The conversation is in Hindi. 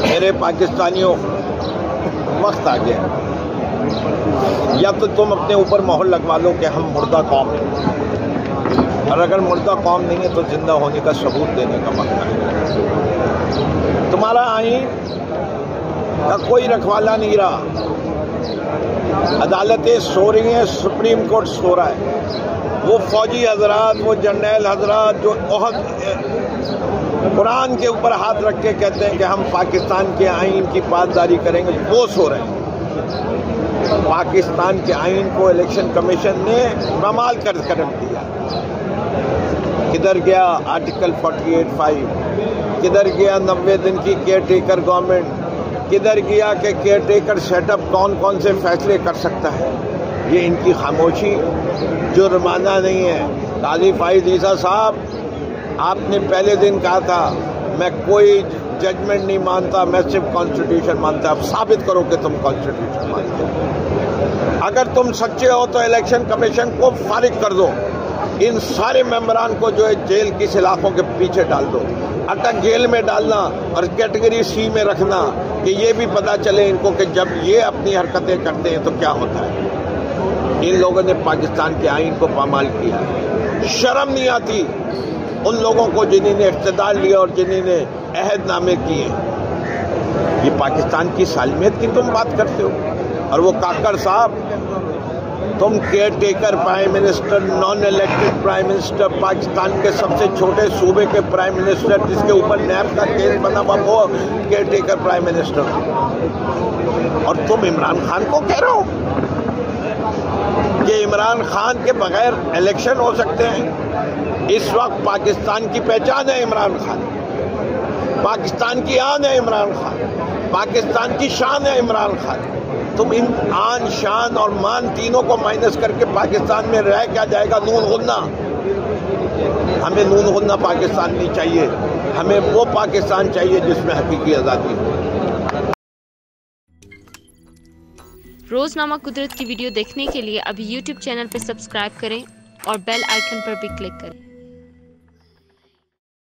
मेरे पाकिस्तानियों, वक्त आ गया, या तो तुम अपने ऊपर मोहर लगवा लो कि हम मुर्दा कौम हैं, और अगर मुर्दा कौम नहीं है तो जिंदा होने का सबूत देने का वक्त है। तुम्हारा आईन का कोई रखवाला नहीं रहा, अदालतें सो रही हैं, सुप्रीम कोर्ट सो रहा है। वो फौजी हजरात, वो जर्नैल हजरात जो कुरान के ऊपर हाथ रख के कहते हैं कि हम पाकिस्तान के आईन की पासदारी करेंगे, वो सो रहे हैं। पाकिस्तान के आईन को इलेक्शन कमीशन ने बमाल कर दिया। किधर गया आर्टिकल 48(5), किधर गया 90 दिन की केयर टेकर गवर्नमेंट, किधर गया कि केयर टेकर सेटअप कौन कौन से फैसले कर सकता है। ये इनकी खामोशी जुर्माना नहीं है। काजी फाइज ईसा साहब, आपने पहले दिन कहा था मैं कोई जजमेंट नहीं मानता, मैं सिर्फ कॉन्स्टिट्यूशन मानता। अब साबित करो कि तुम कॉन्स्टिट्यूशन मानते हो। अगर तुम सच्चे हो तो इलेक्शन कमीशन को फारिग कर दो, इन सारे मेंबरान को जो है जेल की सलाखों के पीछे डाल दो, अटक जेल में डालना और कैटेगरी सी में रखना कि ये भी पता चले इनको कि जब ये अपनी हरकतें करते हैं तो क्या होता है। इन लोगों ने पाकिस्तान के आईन को पामाल किया। शर्म नहीं आती उन लोगों को जिन्होंने इख्तिदार लिया और जिन्होंने अहदनामे किए। ये पाकिस्तान की सालमियत की तुम बात करते हो। और वो काकर साहब, तुम care taker prime minister, non elected prime minister, Pakistan के सबसे छोटे सूबे के प्राइम मिनिस्टर जिसके ऊपर नैब का केस बना हुआ, वो केयर टेकर प्राइम मिनिस्टर, और तुम इमरान खान को कह रहे हो कि इमरान खान के बगैर इलेक्शन हो सकते हैं। इस वक्त पाकिस्तान की पहचान है इमरान खान, पाकिस्तान की आन है इमरान खान, पाकिस्तान की शान है इमरान खान। तुम इन आन, शान और मान तीनों को माइनस करके पाकिस्तान में रह क्या जाएगा? नून गुन्ना। हमें नून गुन्ना पाकिस्तान नहीं चाहिए, हमें वो पाकिस्तान चाहिए जिसमें हकीकी आज़ादी हो। रोजनामा कुदरत की वीडियो देखने के लिए अभी YouTube चैनल पर सब्सक्राइब करें और बेल आइकन पर भी क्लिक करें।